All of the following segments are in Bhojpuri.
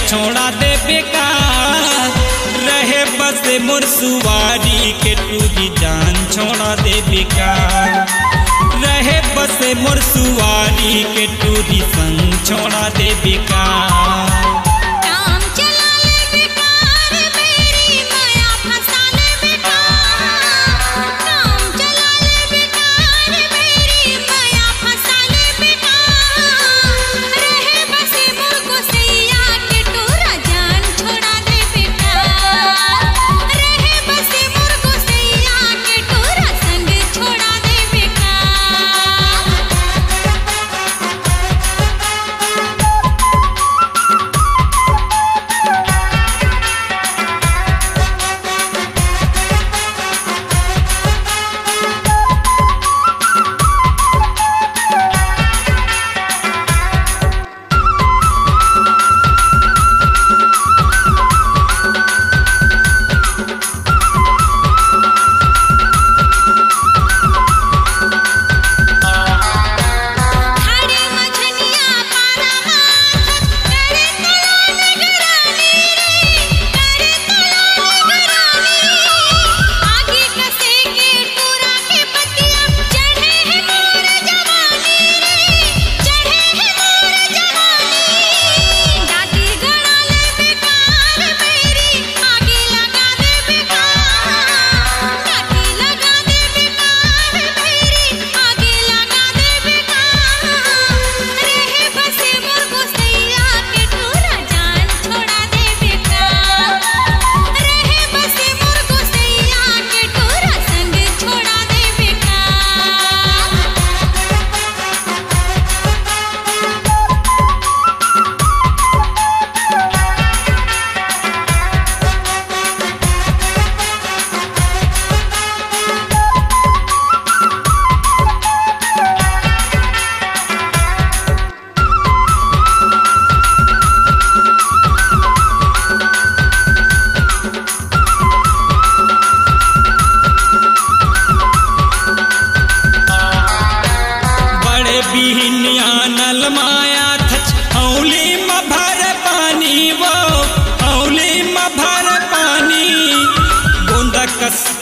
छोड़ा दे बेकार, रहे बस मोर सुवारी के टूरी जान छोड़ा दे बेकार, रहे बस मोर सुवारी के टूरी संग छोड़ा दे बेकार।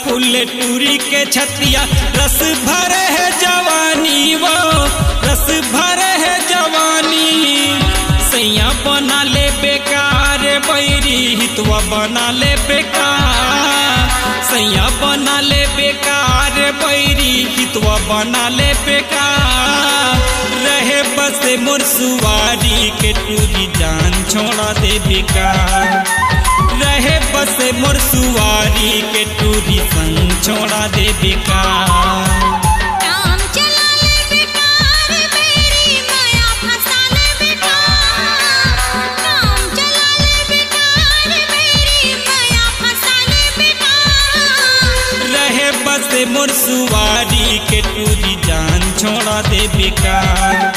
फूल टूरी के छतिया रस भरे है जवानी, वो रस भरे है जवानी। सैया बना ले बेकार बैरी हितवा बना ले बेकार, सैया बना ले बेकार बैरी हितवा बना ले बेकार, रहे बस मोर सुवारी के टूरी जान छोड़ा दे बेकार, रहे बस मोर सुवारी के टूरी संग छोड़ा दे बेकार। रहे बस मोर सुवारी के टूरी जान छोड़ा दे बेकार,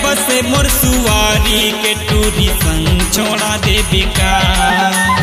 बस मोर सुवारी के टूरी संग छोड़ा दे बेकार।